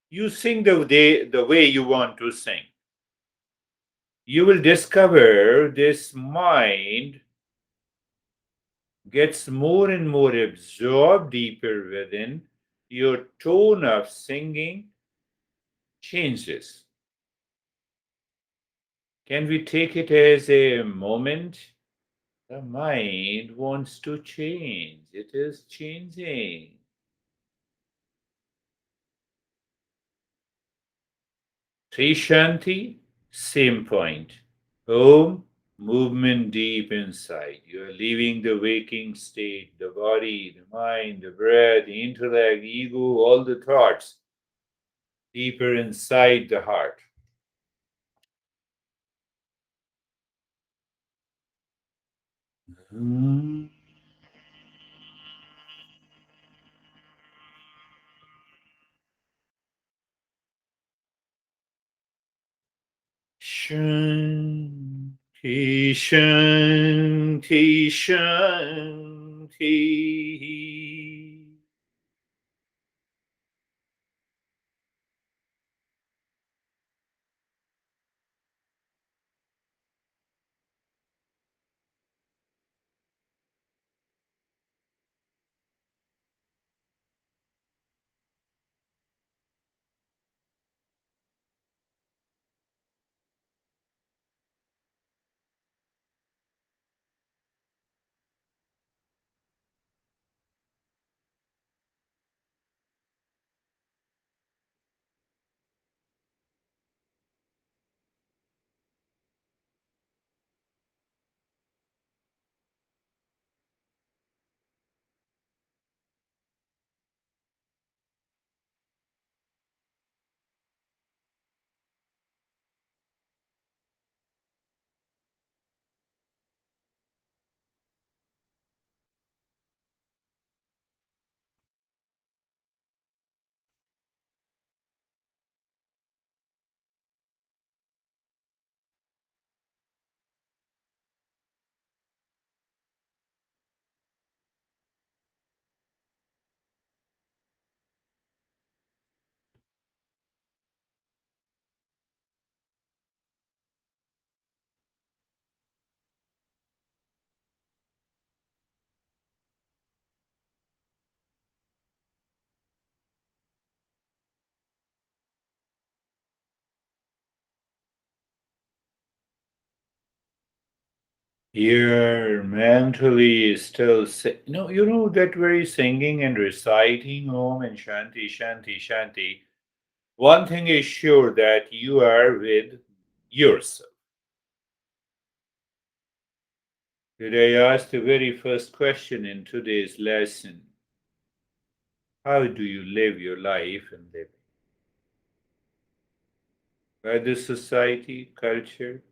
You sing the way you want to sing. You will discover this mind gets more and more absorbed deeper within. Your tone of singing changes. Can we take it as a moment? The mind wants to change. It is changing. Trishanti, same point. Om, movement deep inside. You are leaving the waking state, the body, the mind, the breath, the intellect, the ego, all the thoughts, deeper inside the heart. Mm. Shanti, Shanti, Shanti. You're mentally still, no, you know that very singing and reciting Om and Shanti, Shanti, Shanti. One thing is sure that you are with yourself. Today I asked the very first question in today's lesson. How do you live your life and live by the society, culture,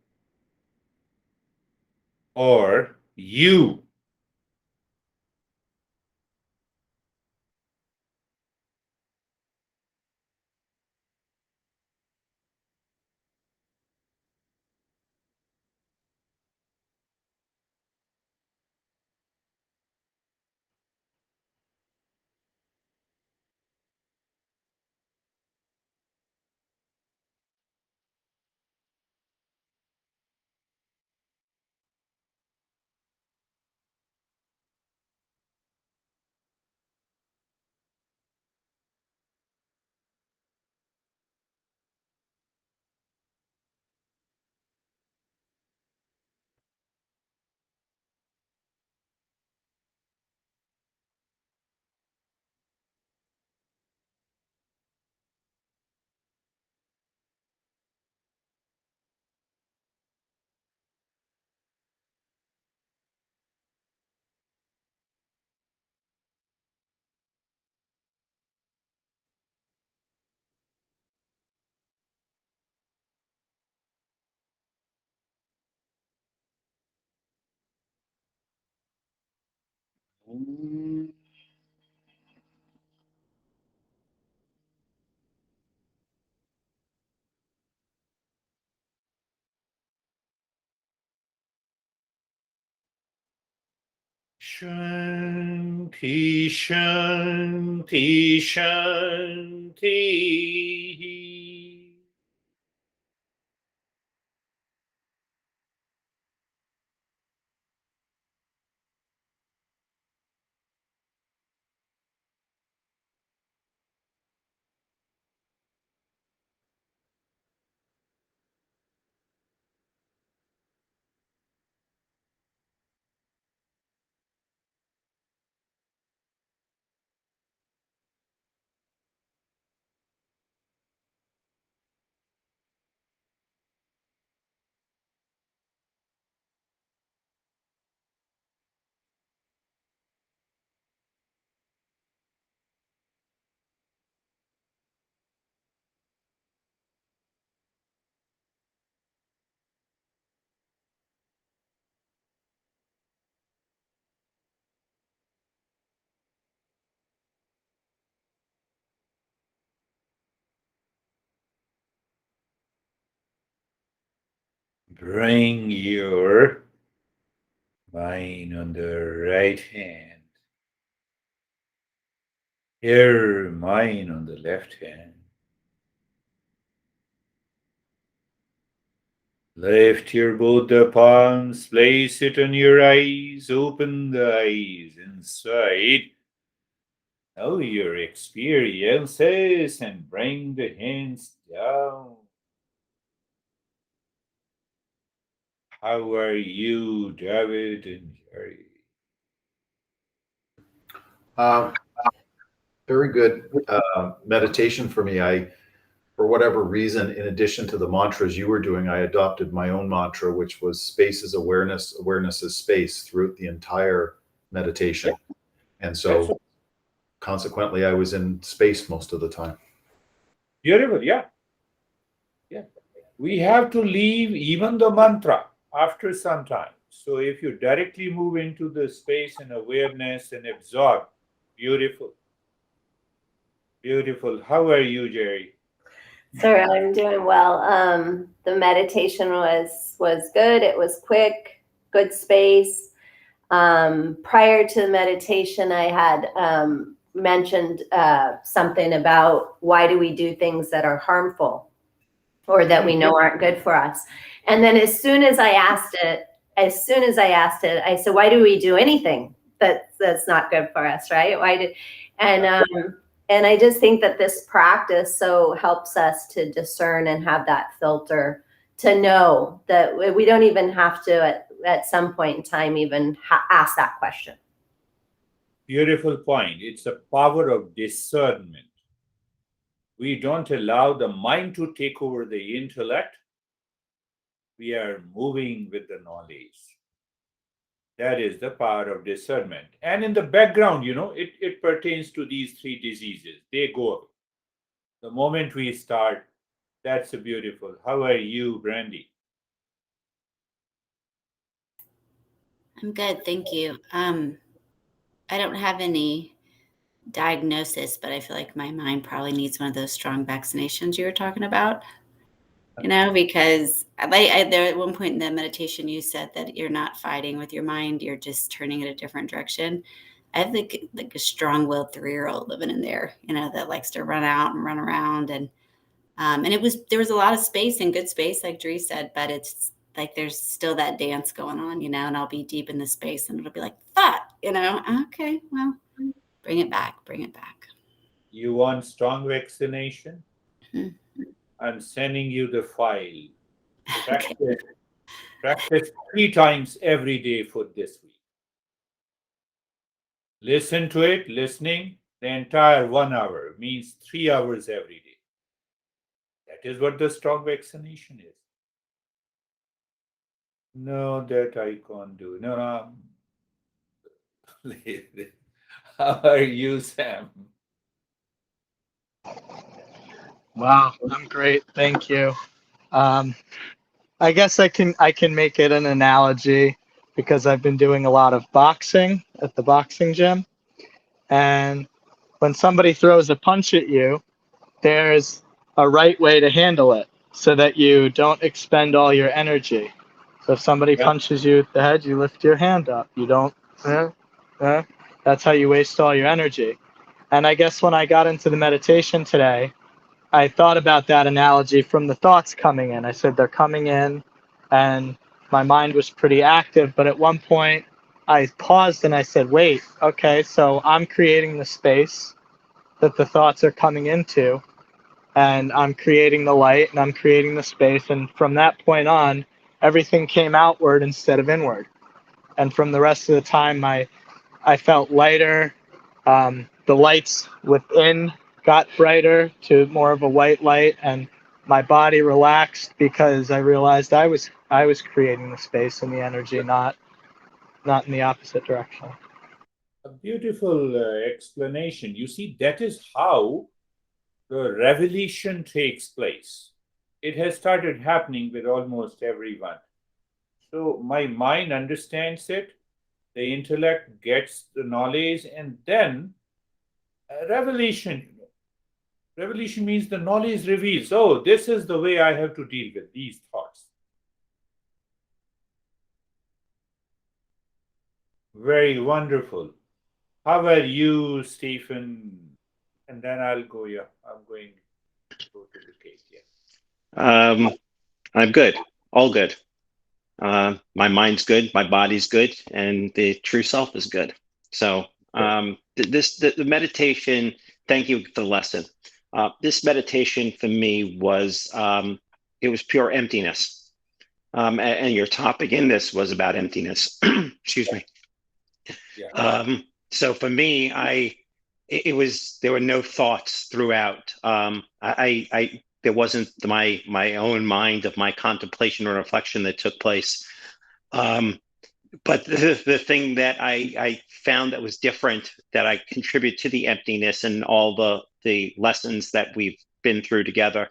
or you? Shanti, Shanti, Shanti. Bring your mind on the right hand, your mind on the left hand. Lift your both the palms, place it on your eyes, open the eyes inside. Know your experiences and bring the hands down. How are you, David and Jerry? Very good meditation for me. For whatever reason, in addition to the mantras you were doing, I adopted my own mantra, which was space is awareness, awareness is space throughout the entire meditation. And so consequently, I was in space most of the time. Beautiful, yeah. We have to leave even the mantra after some time. So if you directly move into the space and awareness and absorb, beautiful. Beautiful. How are you, Jerry? Sir, I'm doing well. The meditation was good. It was quick, good space. Prior to the meditation, I had mentioned something about why do we do things that are harmful or that we know aren't good for us. And then as soon as I asked it, I said, why do we do anything that's not good for us, right? And I just think that this practice so helps us to discern and have that filter to know that we don't even have to at some point in time even ask that question. Beautiful point. It's the power of discernment. We don't allow the mind to take over the intellect. We are moving with the knowledge. That is the power of discernment. And in the background, it pertains to these three diseases. They go away. The moment we start, that's beautiful. How are you, Brandy? I'm good, thank you. I don't have any diagnosis, but I feel like my mind probably needs one of those strong vaccinations you were talking about. Because there at one point in the meditation, you said that you're not fighting with your mind, you're just turning it a different direction. I have like a strong-willed 3-year-old living in there, that likes to run out and run around, and there was a lot of space and good space, like Dre said, but it's like there's still that dance going on, and I'll be deep in the space, and it'll be like that, okay, well, bring it back. You want strong vaccination? Mm-hmm. I'm sending you the file. Practice 3 times every day for this week. Listen to it. Listening the entire 1 hour means 3 hours every day. That is what the strong vaccination is. No, that I can't do. No. How are you, Sam? Wow, I'm great. Thank you. I guess I can make it an analogy because I've been doing a lot of boxing at the boxing gym. And when somebody throws a punch at you, there's a right way to handle it so that you don't expend all your energy. So if somebody punches you at the head, you lift your hand up. You don't, That's how you waste all your energy. And I guess when I got into the meditation today, I thought about that analogy from the thoughts coming in. I said they're coming in, and my mind was pretty active. But at one point, I paused and I said, wait, okay, so I'm creating the space that the thoughts are coming into, and I'm creating the light and I'm creating the space. And from that point on, everything came outward instead of inward. And from the rest of the time, I felt lighter. The lights within got brighter to more of a white light, and my body relaxed because I realized I was creating the space and the energy, not in the opposite direction. A beautiful explanation. You see, that is how the revelation takes place. It has started happening with almost everyone. So my mind understands it, the intellect gets the knowledge, and then revelation. Revelation means the knowledge reveals, oh, this is the way I have to deal with these thoughts. Very wonderful. How are you, Stephen? And then I'll go, yeah, I'm going to go to the case, yeah. I'm good, all good. My mind's good, my body's good, and the true self is good. So the meditation, thank you for the lesson. This meditation for me was, it was pure emptiness. And your topic in this was about emptiness. Excuse me. Yeah. So for me, there were no thoughts throughout. There wasn't my own mind of my contemplation or reflection that took place. But the thing that I found that was different, that I contribute to the emptiness and all the lessons that we've been through together,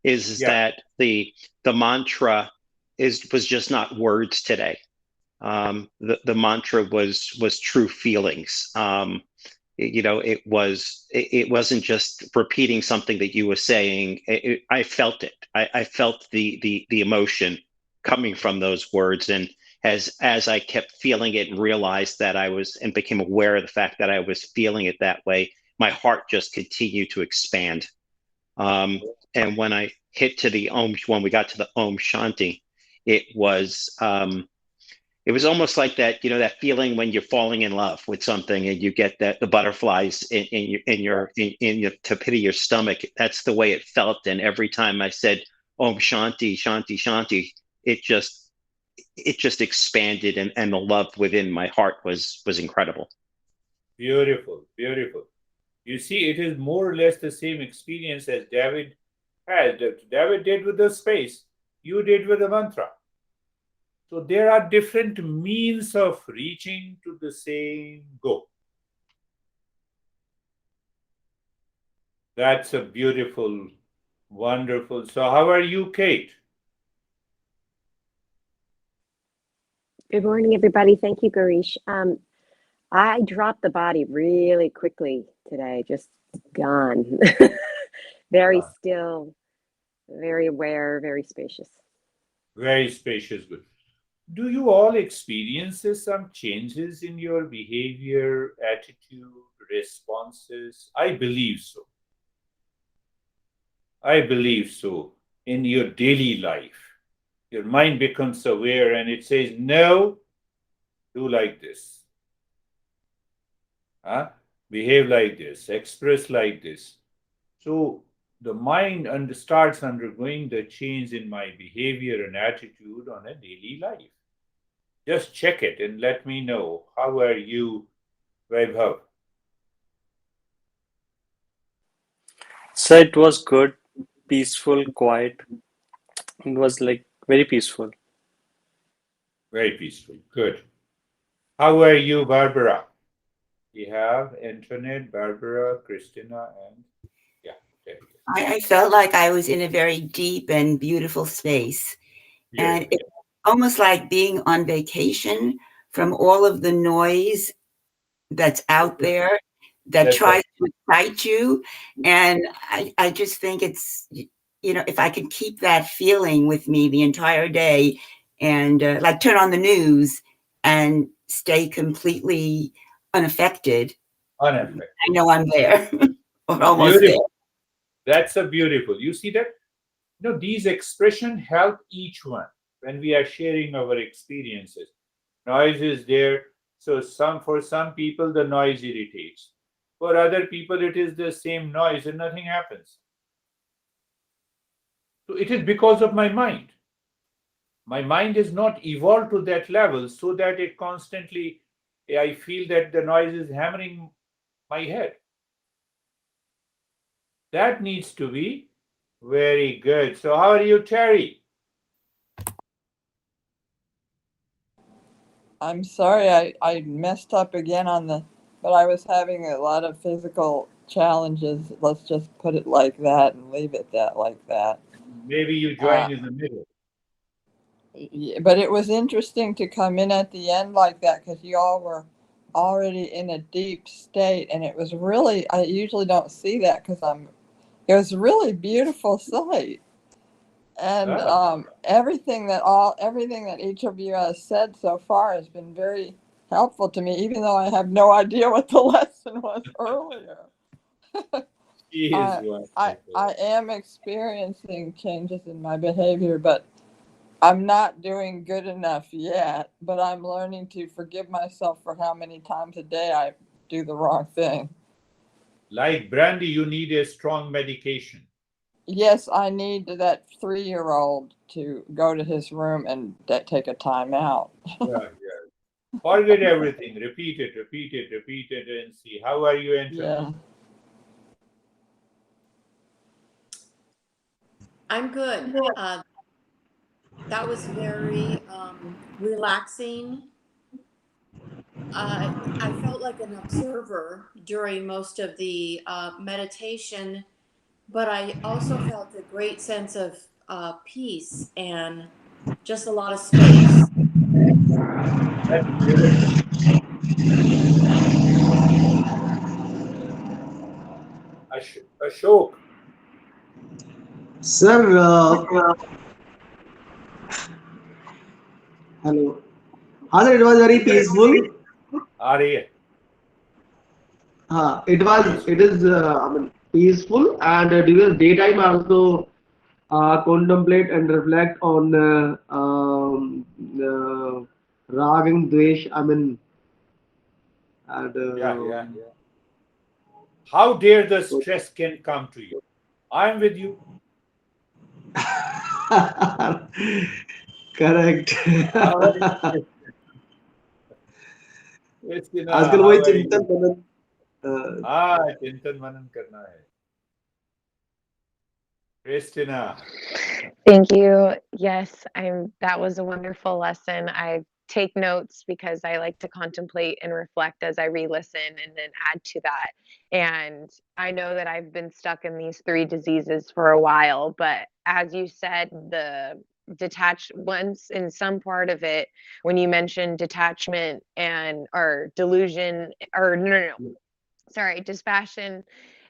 is that the mantra was just not words today. The mantra was true feelings. It wasn't just repeating something that you were saying. I felt it. I felt the emotion coming from those words, and as I kept feeling it and realized that and became aware of the fact that I was feeling it that way, my heart just continued to expand. And when I hit to the Om, when we got to the Om Shanti, it was almost like that, that feeling when you're falling in love with something and you get the butterflies in the pit of your stomach. That's the way it felt. And every time I said Om Shanti, Shanti, Shanti, it just expanded, and the love within my heart was incredible. Beautiful, beautiful. You see, it is more or less the same experience as David had. David did with the space, you did with the mantra. So there are different means of reaching to the same goal. That's a beautiful, wonderful. So how are you, Kate? Good morning, everybody. Thank you, Girish. I dropped the body really quickly today, just gone. Very still, very aware, very spacious. Very spacious, good. Do you all experience some changes in your behavior, attitude, responses? I believe so. I believe so. In your daily life, your mind becomes aware and it says, no, do like this. Behave like this, express like this. So the mind starts undergoing the change in my behavior and attitude on a daily life. Just check it and let me know. How are you, Vaibhav? So it was good, peaceful, quiet. It was like very peaceful. Very peaceful. Good. How are you, Barbara? We have Antoinette, Barbara, Christina, and I felt like I was in a very deep and beautiful space. Yeah. And it's almost like being on vacation from all of the noise that's out there that tries to excite you. And I just think it's, if I could keep that feeling with me the entire day and like turn on the news and stay completely unaffected. Unaffected. I know I'm there or almost Beautiful. That's a beautiful. You see that? These expressions help each one when we are sharing our experiences. Noise is there. So for some people, the noise irritates. For other people, it is the same noise and nothing happens. So it is because of my mind. My mind is not evolved to that level so that it constantly, I feel that the noise is hammering my head. That needs to be very good. So how are you, Terry? I'm sorry I messed up again but I was having a lot of physical challenges. Let's just put it like that and leave it like that. Maybe you joined in the middle. But it was interesting to come in at the end like that because you all were already in a deep state, and it was really, I usually don't see that because it was really beautiful sight. And everything that each of you has said so far has been very helpful to me, even though I have no idea what the lesson was earlier. I am experiencing changes in my behavior, but I'm not doing good enough yet. But I'm learning to forgive myself for how many times a day I do the wrong thing. Like Brandy, you need a strong medication. Yes, I need that 3-year-old to go to his room and take a time out. Yeah. Forget everything. Repeat it, and see. How are you entering? Yeah. I'm good. That was very relaxing. I felt like an observer during most of the meditation, but I also felt a great sense of peace and just a lot of space. That's beautiful. Ashok. Sir, hello. Sir, it was very peaceful. It is peaceful, and during daytime also contemplate and reflect on rag and dvesh. Yeah. How dare the stress can come to you? I'm with you. Correct. आजकल वही चिंतन मनन चिंतन मनन करना है. Christina. Thank you. Yes, that was a wonderful lesson. I take notes because I like to contemplate and reflect as I re-listen and then add to that. And I know that I've been stuck in these 3 diseases for a while, but as you said, the detached once in some part of it, when you mentioned detachment or delusion, or no, sorry, dispassion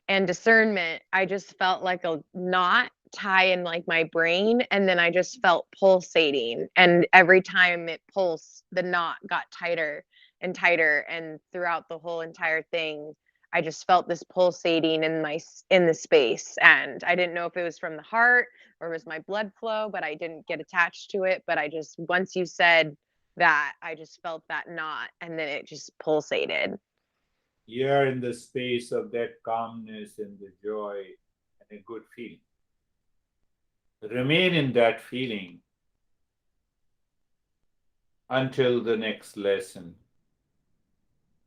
and discernment, I just felt like a knot tie in like my brain, and then I just felt pulsating, and every time it pulsed, the knot got tighter and tighter, and throughout the whole entire thing I just felt this pulsating in the space, and I didn't know if it was from the heart or it was my blood flow, but I didn't get attached to it. But I just, once you said that, I just felt that knot, and then it just pulsated. You're in the space of that calmness and the joy and a good feeling. Remain in that feeling until the next lesson.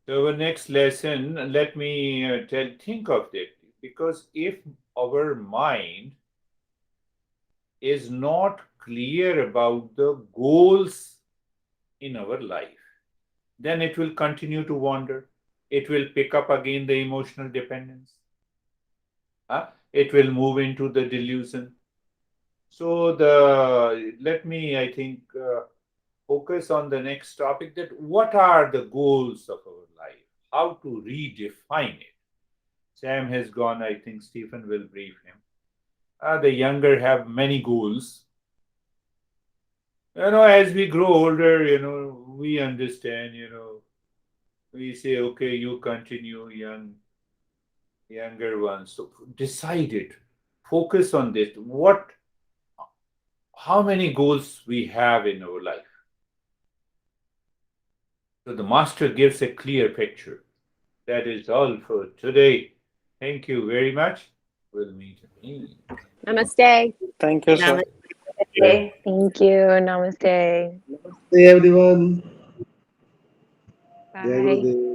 So our next lesson, let me think of it, because if our mind is not clear about the goals in our life, then it will continue to wander. It will pick up again the emotional dependence. It will move into the delusion. So let me, I think, focus on the next topic, that what are the goals of our life? How to redefine it. Sam has gone. I think Stephen will brief him. The younger have many goals. As we grow older, we understand, We say, okay, you continue, younger ones. So decide it. Focus on this. How many goals we have in our life? So the master gives a clear picture. That is all for today. Thank you very much. We'll meet again. Namaste. Thank you, sir. Okay. Thank you. Namaste. Hey everyone. Bye. Jai Gurudev.